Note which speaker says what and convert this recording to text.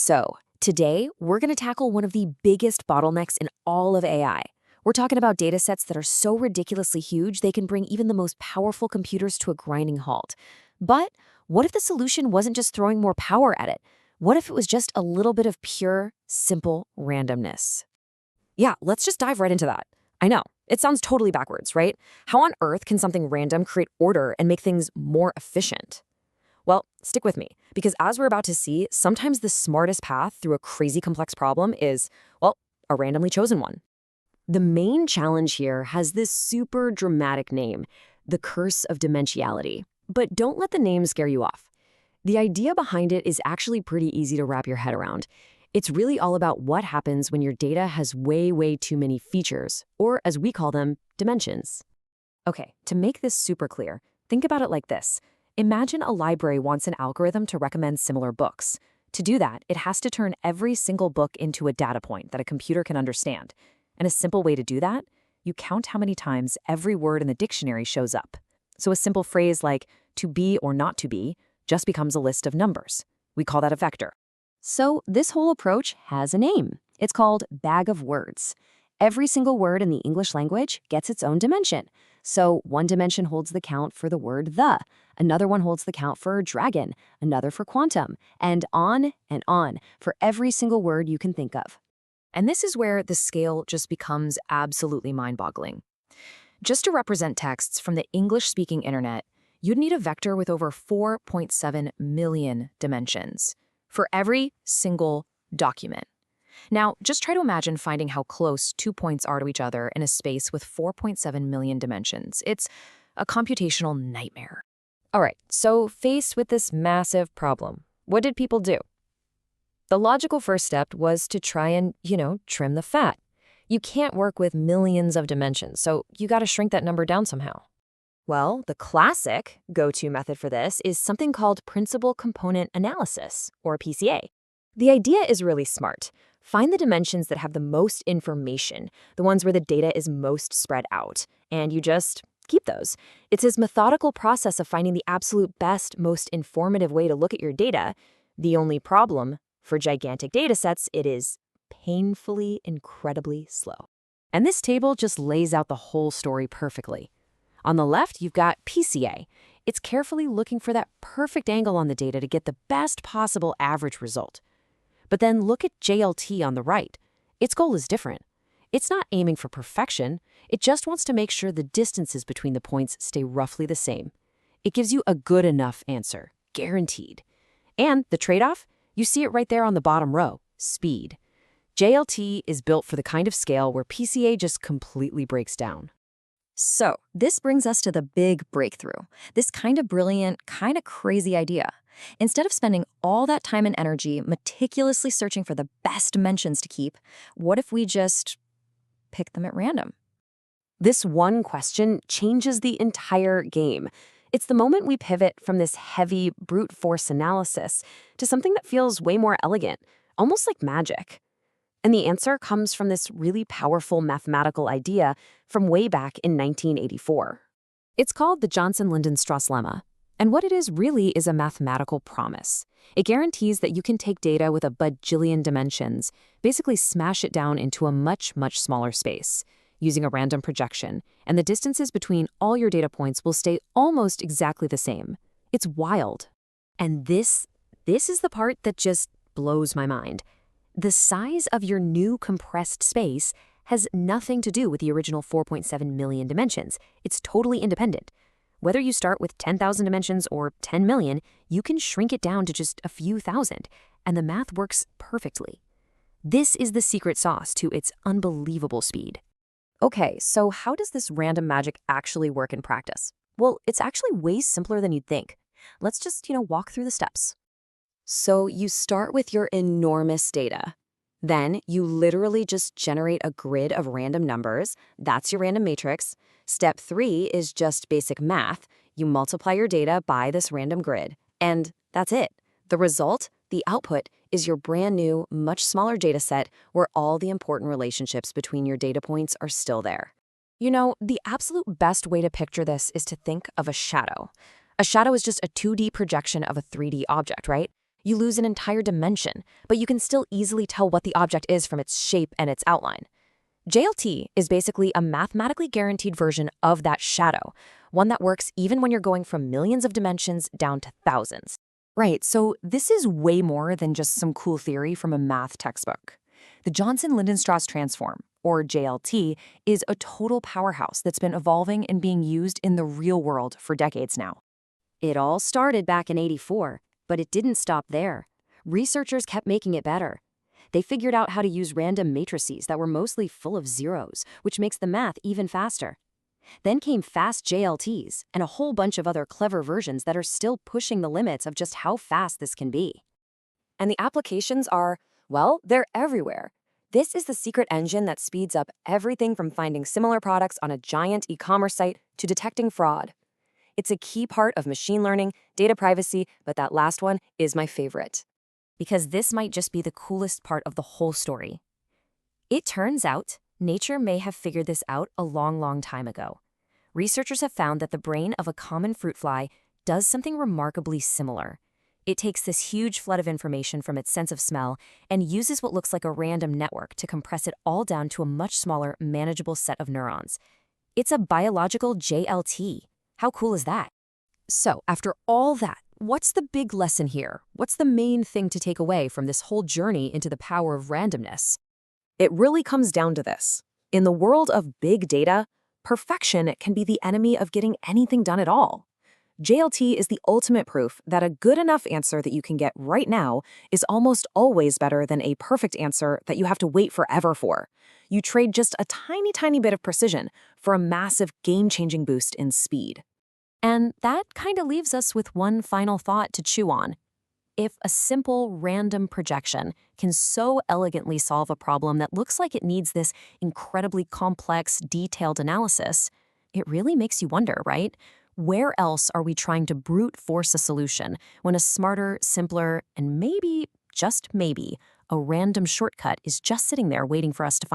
Speaker 1: So, today, we're going to tackle one of the biggest bottlenecks in all of AI. We're talking about data sets that are so ridiculously huge they can bring even the most powerful computers to a grinding halt. But what if the solution wasn't just throwing more power at it? What if it was just a little bit of pure, simple randomness? Yeah, let's just dive right into that. I know, it sounds totally backwards, right? How on earth can something random create order and make things more efficient? Well, stick with me, because as we're about to see, sometimes the smartest path through a crazy complex problem is, well, a randomly chosen one. The main challenge here has this super dramatic name, the curse of dimensionality. But don't let the name scare you off. The idea behind it is actually pretty easy to wrap your head around. It's really all about what happens when your data has way too many features, or as we call them, dimensions. Okay, to make this super clear, think about it like this. Imagine a library wants an algorithm to recommend similar books. To do that, it has to turn every single book into a data point that a computer can understand. And a simple way to do that, you count how many times every word in the dictionary shows up. So a simple phrase like to be or not to be just becomes a list of numbers. We call that a vector. So this whole approach has a name. It's called bag of words. Every single word in the English language gets its own dimension. So one dimension holds the count for the word the, another one holds the count for dragon, another for quantum, and on for every single word you can think of. And this is where the scale just becomes absolutely mind-boggling. Just to represent texts from the English-speaking internet, you'd need a vector with over 4.7 million dimensions for every single document. Now, just try to imagine finding how close 2 points are to each other in a space with 4.7 million dimensions. It's a computational nightmare. All right, so faced with this massive problem, what did people do? The logical first step was to try and, trim the fat. You can't work with millions of dimensions, so you got to shrink that number down somehow. Well, the classic go-to method for this is something called principal component analysis, or PCA. The idea is really smart. Find the dimensions that have the most information, the ones where the data is most spread out, and you just keep those. It's this methodical process of finding the absolute best, most informative way to look at your data. The only problem, for gigantic data sets, it is painfully, incredibly slow. And this table just lays out the whole story perfectly. On the left, you've got PCA. It's carefully looking for that perfect angle on the data to get the best possible average result. But then look at JLT on the right. Its goal is different. It's not aiming for perfection. It just wants to make sure the distances between the points stay roughly the same. It gives you a good enough answer, guaranteed. And the trade-off? You see it right there on the bottom row, speed. JLT is built for the kind of scale where PCA just completely breaks down. So, this brings us to the big breakthrough, this kind of brilliant, kind of crazy idea. Instead of spending all that time and energy meticulously searching for the best dimensions to keep, what if we just pick them at random? This one question changes the entire game. It's the moment we pivot from this heavy, brute force analysis to something that feels way more elegant, almost like magic. And the answer comes from this really powerful mathematical idea from way back in 1984. It's called the Johnson-Lindenstrauss lemma. And what it is really is a mathematical promise. It guarantees that you can take data with a bajillion dimensions, basically smash it down into a much smaller space, using a random projection, and the distances between all your data points will stay almost exactly the same. It's wild. And this is the part that just blows my mind. The size of your new compressed space has nothing to do with the original 4.7 million dimensions. It's totally independent. Whether you start with 10,000 dimensions or 10 million, you can shrink it down to just a few thousand, and the math works perfectly. This is the secret sauce to its unbelievable speed. Okay, so how does this random magic actually work in practice? Well, it's actually way simpler than you'd think. Let's just, walk through the steps. So you start with your enormous data. Then you literally just generate a grid of random numbers. That's your random matrix. Step 3 is just basic math. You multiply your data by this random grid. And that's it. The result, the output, is your brand new, much smaller data set where all the important relationships between your data points are still there. The absolute best way to picture this is to think of a shadow. A shadow is just a 2D projection of a 3D object, right? You lose an entire dimension, but you can still easily tell what the object is from its shape and its outline. JLT is basically a mathematically guaranteed version of that shadow, one that works even when you're going from millions of dimensions down to thousands.
Speaker 2: Right, so this is way more than just some cool theory from a math textbook. The Johnson-Lindenstrauss transform, or JLT, is a total powerhouse that's been evolving and being used in the real world for decades now.
Speaker 1: It all started back in '84, but it didn't stop there. Researchers kept making it better. They figured out how to use random matrices that were mostly full of zeros, which makes the math even faster. Then came fast JLTs and a whole bunch of other clever versions that are still pushing the limits of just how fast this can be. And the applications are, well, they're everywhere. This is the secret engine that speeds up everything from finding similar products on a giant e-commerce site to detecting fraud. It's a key part of machine learning, data privacy, but that last one is my favorite. Because this might just be the coolest part of the whole story. It turns out, nature may have figured this out a long time ago. Researchers have found that the brain of a common fruit fly does something remarkably similar. It takes this huge flood of information from its sense of smell and uses what looks like a random network to compress it all down to a much smaller, manageable set of neurons. It's a biological JLT. How cool is that? So, after all that, what's the big lesson here? What's the main thing to take away from this whole journey into the power of randomness? It really comes down to this. In the world of big data, perfection can be the enemy of getting anything done at all. JLT is the ultimate proof that a good enough answer that you can get right now is almost always better than a perfect answer that you have to wait forever for. You trade just a tiny bit of precision for a massive game-changing boost in speed. And that kind of leaves us with one final thought to chew on. If a simple random projection can so elegantly solve a problem that looks like it needs this incredibly complex, detailed analysis, it really makes you wonder, right? Where else are we trying to brute force a solution when a smarter, simpler, and maybe, just maybe, a random shortcut is just sitting there waiting for us to find?